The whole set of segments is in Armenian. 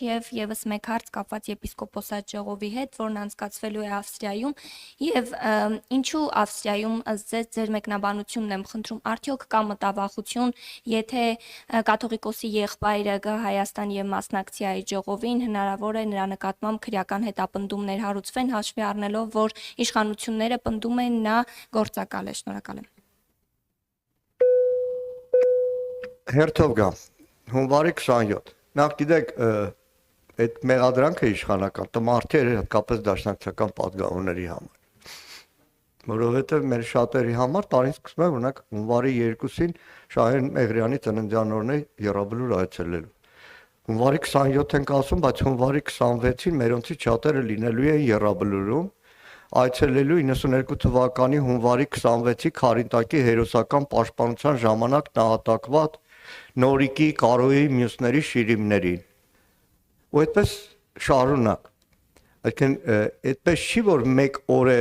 եւ եւս մեկ հարց կապված եպիսկոպոսատ ժողովի հետ, որն անցկացվելու է Ավստրիայում, եւ ինչու Ավստրիայում ըստ ձեր մեկնաբանությունն եմ խնդրում, արդյոք կա մտավախություն, եթե կաթողիկոսի եղբայրը գա Հայաստան եւ մասնակցի այդ ժողովին, հնարավոր է նրա նկատմամբ քրեական հետապնդումներ հարուցվեն, հաշվի առնելով, որ իշխանությունները պնդում են նա գործակալ է։ Շնորհակալ եմ։ Հերթով գամ, հունվարի 27, նախ գիտեք, այդ մեղադրանքը իշխանական, տմարդերը հատկապես դաշնակցական պատգամավորների համար, որովհետև մեր շատերի համար տարին սկսում է, օրինակ հունվարի 2-ին Շահեն Մեղրյանի ծննդյան օրն է Եռաբլուր այցելելու, հունվարի 27 ենք ասում, բայց հունվարի 26-ին մերոնցից շատերը լինելու են Եռաբլուրում, այցելելու 92 թվականի հունվարի 26-ի Քարինտակի հերոսական պաշտպանության ժամանակ նահատակված Նորիկի, Կարոյի, մյուսների շիրիմներին։ Ու այդպես շարունակ։ Այսինքն այդպես չի, որ մեկ օր է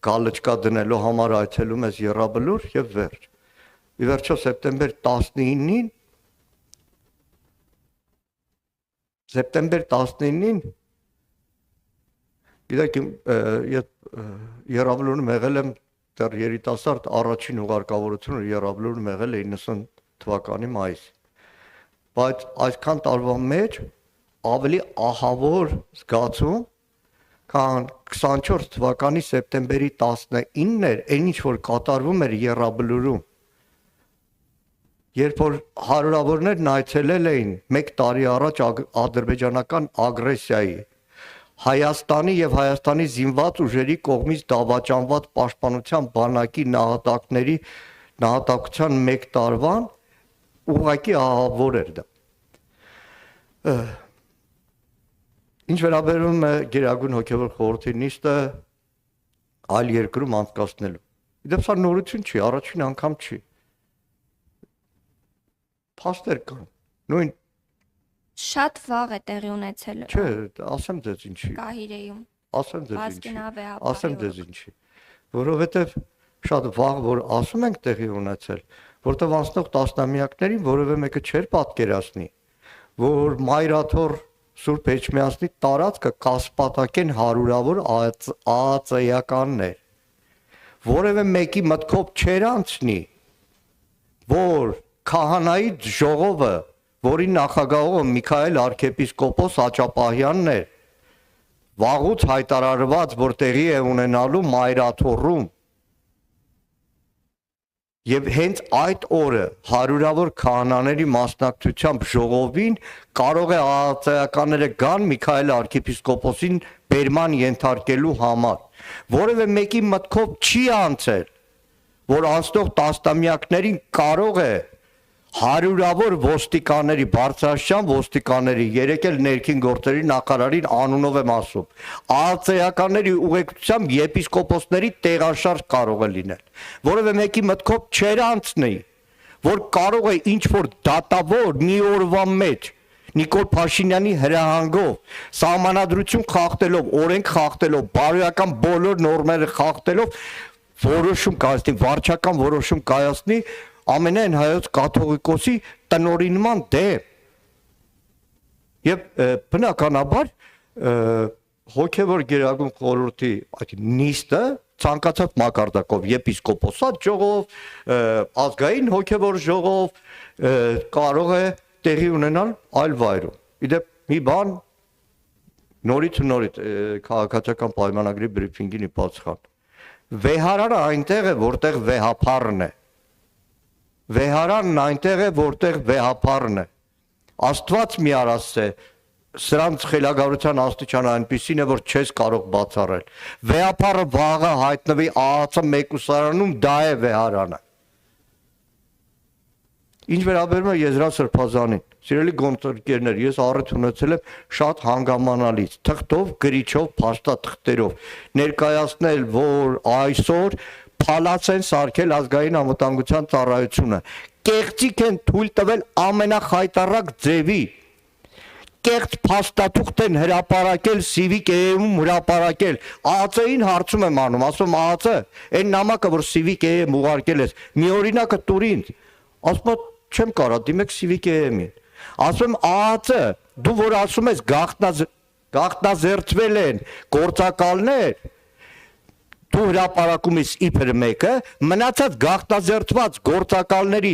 գալչկա դնելու համար այցելում ես Եռաբլուր եւ վերջ։ Ի վերջո սեպտեմբեր 19-ին գիտեք, Եռաբլուրում եղել եմ դեռ երիտասարդ առաջին ուղարկավորությունը Եռաբլուրում եղել է 90 թվականի մայիս, բայց այսքան տարվա մեջ ավելի ահավոր զգացում, քան 24 թվականի սեպտեմբերի 19-ն էր, այն ինչ որ կատարվում էր Եռաբլուրում, երբ որ հարյուրավորներն այցելել էին մեկ տարի առաջ ադրբեջանական ագրեսիայի, Հայաստանի եւ Հայաստանի զինված ուժերի կողմից դավաճանված պաշտպանության բանակի նահատակության մեկ տարվան ուղղակի ահավոր էր դա։ Ինչ վերաբերում է Գերագույն հոգևոր խորհրդի նիստը այլ երկրում անցկացնելու։ Իդեպ սա նորություն չի, առաջին անգամ չի։ Փաստեր կան։ Նույն Շատ վաղ է տեղի ունեցել։ Չէ, ասեմ ձեզ ինչի։ Կահիրեում։ Ասեմ ձեզ ինչի։ Որովհետև շատ վաղ որ ասում ենք տեղի ունեցել, որտեղ անցնող տասնամյակներին որևէ մեկը չէր պատկերացնի, որ Մայրաթոր Սուրբ Էջմիածնի տարածքը կասպատակեն հարյուրավոր ԱԱԾ-ականներ, որևէ մեկի մտքով չէր անցնի, որ քահանայի ժողովը, որի նախագահողը Միքայել arczepiskopos Աճապահյանն էր, վաղուց հայտարարված, որ տեղի է ունենալու Մայրաթորում, եւ հենց այդ օրը հարյուրավոր քահանաների մասնակցությամբ ժողովին կարող է ԱԱԾ-ականները գան Միքայել arczepiskoposին բերման ենթարկելու համար, որևէ մեկի մտքով չի անցել, որ անցնող տասնամյակներին կարող է հարյուրավոր ոստիկանների, բարձրաստիճան ոստիկանների, երեկել ներքին գործերի նախարարին անունով եմ ասում, ԱԱԾ-ականների ուղեկցությամբ եպիսկոպոսների տեղաշարժ կարող է լինել, որևէ մեկի մտքով չէր անցնի, որ կարող է ինչ-որ դատավոր մի օրվա մեջ Նիկոլ Փաշինյանի հրահանգով, սահմանադրություն խախտելով, օրենք խախտելով, բարոյական բոլոր նորմերը խախտելով որոշում կայացնի, վարչական որոշում կայացնի ամենայն հայոց կաթողիկոսի տնօրինման դեմ։ Եվ բնականաբար հոգևոր Գերագույն խորհրդի այդ նիստը ցանկացած մակարդակով եպիսկոպոսատ ժողով, ազգային հոգևոր ժողով կարող է տեղի ունենալ այլ վայրում։ Իդեպ մի բան նորից քաղաքացիական պայմանագրի բրիֆինգին ի պատասխան։ Վեհարանը այնտեղ է, որտեղ վեհափառն է։ Վեհարանն այնտեղ է, որտեղ վեհափառն է։ Աստված մի արասե, սրանց խելագարության աստիճանը այնպիսին է, որ չես կարող բացառել։ Վեհափառը վաղը հայտնվի ԱԱԾ մեկուսարանում, դա է վեհարանը։ Ինչ վերաբերում է Եզրասրբազանին, սիրելի գործընկերներ, ես առիթ ունեցել եմ շատ հանգամանալից, թղթով, գրիչով, փաստաթղթերով ներկայացնել, որ այսօր փալաց են սարքել ազգային անվտանգության ծառայությունը, կեղծիք են թույլ տվել ամենախայտառակ ձևի, կեղծ փաստաթուղթ են հրապարակել, Civic-ում հրապարակել, ԱԱԾ-ին հարցում եմ անում, ասում ԱԱԾ, այն նամակը, որ Civic-ում ուղարկել ես, մի օրինակը տուր ինձ, ասում չեմ կարա, դիմեք Civic-ին, ասում ԱԱԾ, դու որ ասում ես գաղտնազերծվել են գործակալներ, դու հրապարակում ես իբր մեկը, մնացած գաղտնազերծված գործակալների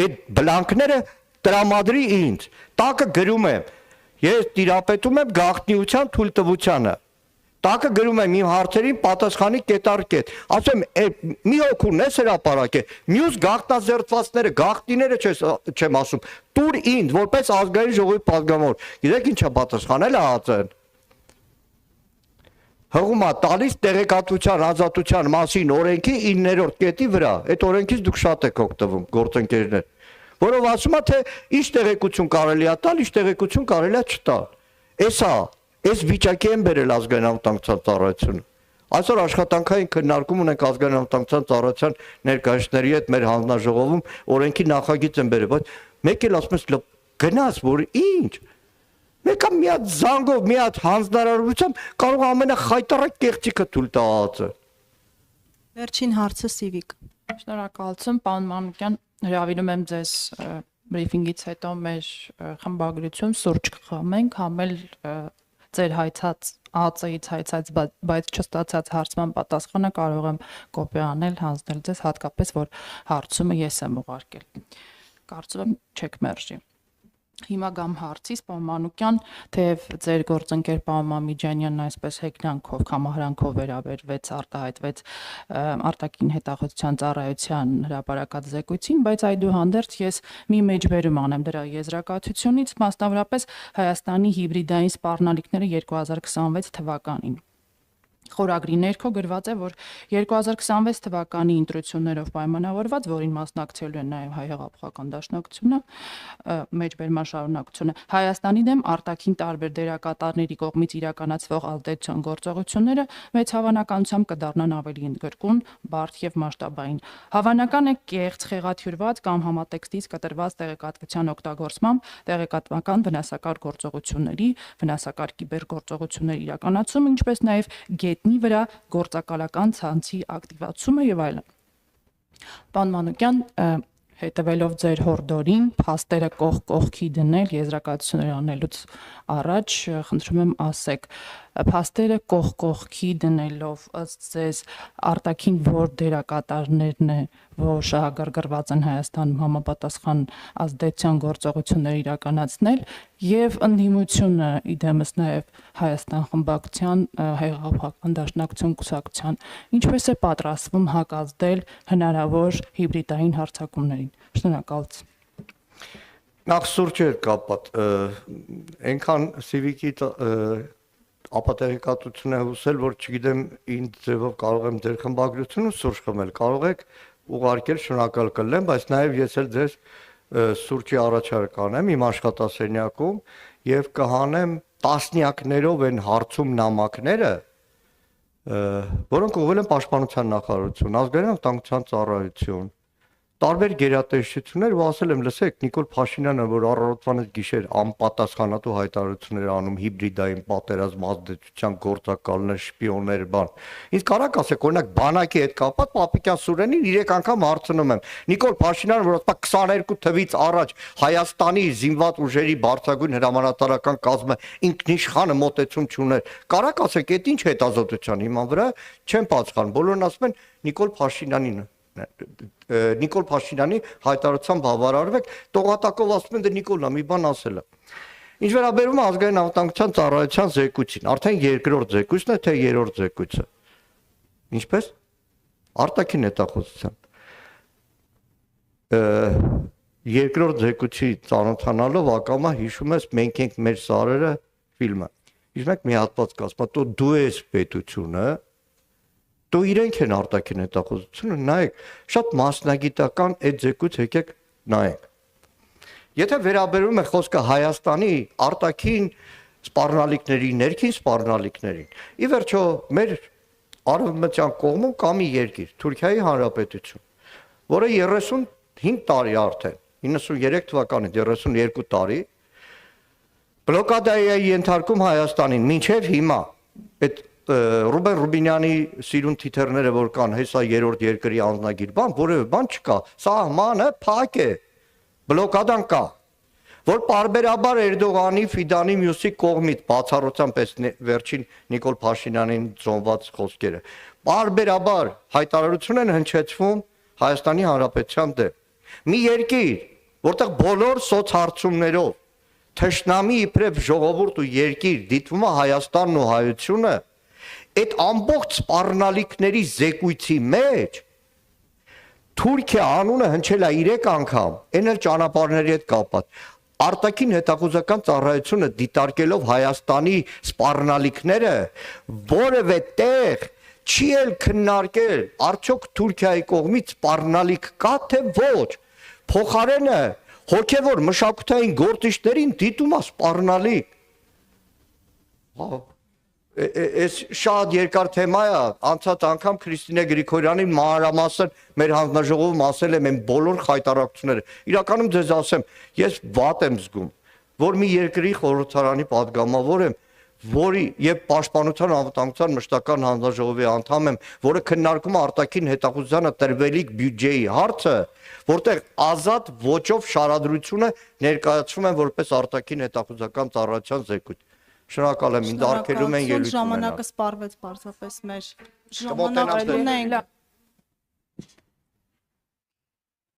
այդ բլանքները տրամադրի ինձ, տակը գրում եմ, ես տիրապետում եմ գաղտնիության թույլտվությանը, տակը գրում եմ իմ հարցերին պատասխանի կետարկետ, ասում եմ մի օգուն ես հրապարակել, մյուս գաղտնազերծվածները, գաղտնիները չեմ ասում, տուր ինձ, որպես ազգային ժողովի պատգամավոր, գիտեք ինչա պատասխանել է ԱԾ-ն, հղումա տալիս տեղեկատվության ազատության մասին օրենքի 9-րդ կետի վրա, այդ օրենքից դուք շատ եք օգտվում գործընկերներ, որով ասում է թե ինչ տեղեկություն կարելի է տալ, ինչ տեղեկություն կարելի է չտալ, այս վիճակի են բերել ազգային անվտանգության ծառայությունը, այսօր աշխատանքային քննարկում ունենք ազգային անվտանգության ծառայության ներկայացուցիչների հետ մեր հանձնաժողովում օրենքի նախագիծ են բերել, բայց մեկ էլ ասում ես գնաց, որ ինչ Մեկը մի հատ զանգով, մի հատ հանձնարարությամբ կարող ամենախայտառակ կեղծիքը թույլ տա ԱԱԾ-ը։ Վերջին հարցը Սիվիկ։ Շնորհակալություն, պարոն Մանուկյան, հրավիրում եմ ձեզ բրիֆինգից հետո մեր խմբագրություն սուրճ կխմենք, համել ձեր հայցած ԱԱԾ-ից հայցած, բայց չստացած հարցման պատասխանը կարող եմ կոպի անել, հանձնել ձեզ, հատկապես որ հարցումը ես եմ ուղարկել։ Կարծում եմ չեք մերժի։ Հիմա գամ հարցից, պարոն Մանուկյան, թեև ձեր գործընկեր պարոն Մամիջանյանն այսպես հեգնանքով, կամահրանքով վերաբերվեց, արտահայտվեց արտաքին հետախուզության ծառայության հրապարակած զեկույցին, բայց այդուհանդերձ ես մի մեջբերում անեմ դրա եզրակացությունից, մասնավորապես Հայաստանի հիբրիդային սպառնալիքները 2026 թվականին։ Խորագրի ներքո գրված է, որ 2026 թվականի ընտրություններով պայմանավորված, որին մասնակցելու են նաև Հայ հեղափոխական դաշնակցությունը, մեջբերման շարունակությունը, Հայաստանի դեմ արտաքին տարբեր դերակատարների կողմից իրականացվող ազդեցության գործողությունները մեծ հավանականությամբ կդառնան ավելի ընդգրկուն, բարդ եւ մասշտաբային։ Հավանական է կեղծ խեղաթյուրված կամ համատեքստից կտրված տեղեկատվության օգտագործմամբ տեղեկատվական վնասակար գործողությունների, վնասակար կիբերգործողությունների իրականացումը, ինչպես նաև գետնի վրա գործակալական ցանցի ակտիվացումը եւ այլն։ Պարոն Մանուկյան, հետևելով ձեր հորդորին, փաստերը կողքի դնել եզրակացություններ անելուց առաջ, խնդրում եմ ասեք, փաստերը կողքի դնելով ըստ ձեզ արտաքին որ դերակատարներն է, որ շահագրգռված են Հայաստանում համապատասխան ազդեցության գործողություններ իրականացնել եւ ընդդիմությունը իդեմս նաեւ Հայաստան խմբակցության հեղափոխական դաշնակցություն կուսակցության ինչպես է պատրաստվում հակազդել հնարավոր հիբրիդային հարձակումներին։ Շնորհակալություն։ Նախ սուրճ էր կապած, այնքան Սիվիկի ապատեղեկատվություն է հուսել, որ չգիտեմ ինչ ձևով կարող եմ ձեր խմբագրությունը սուրճ խմել, կարող եք ուղարկել, շնորհակալ կլինեմ, բայց նաև ես էլ ձեզ սուրճի առաջարկ անեմ իմ աշխատասենյակում եւ կհանեմ տասնյակներով են հարցում նամակները, որոնք ուղղել են Պաշտպանության նախարարություն, ազգային անվտանգության ծառայություն, տարբեր գերատեսչություններ ու ասել եմ, լսեք, Նիկոլ Փաշինյանը, որ առավոտվանից գիշեր անպատասխանատու հայտարարություններ անում հիբրիդային պատերազմ ազդեցության գործակալներ, շպիոններ, բան։ Ինձ կարաք ասեք, օրինակ բանակի հետ կապված Պապիկյան Սուրենին 3 անգամ հարցնում եմ։ Նիկոլ Փաշինյանը, որ ասա 22 թվից առաջ Հայաստանի զինված ուժերի բարձրագույն հրամանատարական կազմը ինքնիշխանը մոտեցում չուներ։ Կարաք ասեք, այդ ինչ հետազոտության հիման վրա չեն պատասխան։ Բոլորն ասում են Նիկոլ Փաշինյանին Նիկոլ Փաշինյանի հայտարարությամբ բավարարվեք, տողատակով ասում են դե Նիկոլն է մի բան ասել է։ Ինչ վերաբերում է ազգային անվտանգության ծառայության զեկույցին, արդեն երկրորդ զեկույցն է, թե երրորդ զեկույցը։ Ինչպես։ Արտաքին հետախուզության։ Երկրորդ զեկույցի ծանոթանալով ակամա հիշում ես մենք ենք մեր սարերը ֆիլմը։ Իսկ մեկ մի հատված կասում, դու ես պետությունը Դու իրենք են արտաքին հետախուզությունը, նայեք, շատ մասնագիտական այդ զեկույց եկեք նայենք։ Եթե վերաբերում է խոսքը Հայաստանի արտաքին սպառնալիքների, ներքին սպառնալիքներին, ի վերջո մեր արևմտյան կողմում կա մի երկիր, Թուրքիայի Հանրապետություն, որը 35 տարի արդեն, 93 թվականից 32 տարի բլոկադայի է ենթարկում Հայաստանին, մինչև հիմա այդ Ռուբեն Ռուբինյանի սիրուն թիթեռները որ կան, հեսա երրորդ երկրի անձնագիր բան, որևէ բան չկա, սահմանը փակ է, բլոկադան կա, որ պարբերաբար Էրդողանի, Ֆիդանի, մյուսի կողմից բացառությամբ այս վերջին Նիկոլ Փաշինյանին ծնված խոսքերը, պարբերաբար հայտարարություն են հնչեցվում Հայաստանի Հանրապետության դեմ։ Մի երկիր, որտեղ բոլոր սոցհարցումներով թշնամի իբրև ժողովուրդ ու երկիր դիտվում է Հայաստանն ու հայությունը, այդ ամբողջ սպառնալիքների զեկույցի մեջ Թուրքիա անունը հնչել է 3 անգամ, այն էլ ճանապարհների հետ կապված։ Արտաքին հետախուզական ծառայությունը դիտարկելով Հայաստանի սպառնալիքները, որևէ տեղ չի էլ քննարկել, արդյոք Թուրքիայի կողմից սպառնալիք կա թե ոչ։ Փոխարենը հոգևոր մշակութային գործիչներին դիտում է սպառնալիք։ Այս շատ երկար թեմա է, անցած անգամ Քրիստինե Գրիգորյանին մանրամասն մեր հանձնաժողովում ասել եմ այն բոլոր խայտարակությունները։ Իրականում ձեզ ասեմ, ես վատ եմ զգում, որ մի երկրի խորհրդարանի падգամավոր եմ, որի եւ Պաշտպանության անվտանգության մշտական հանձնաժողովի անդամ եմ, որը քննարկում է արտաքին հետախուզությանը տրվելիք բյուջեի հարցը, որտեղ ազատ ոճով շարադրությունը ներկայացվում են որպես արտաքին հետախուզական ծառայության զեկույց։ Շնորհակալ եմ, ինձ արգելում են ելույթ ունենալ։ Ժամանակը սպառվեց պարզապես մեր ժամանակն ենք։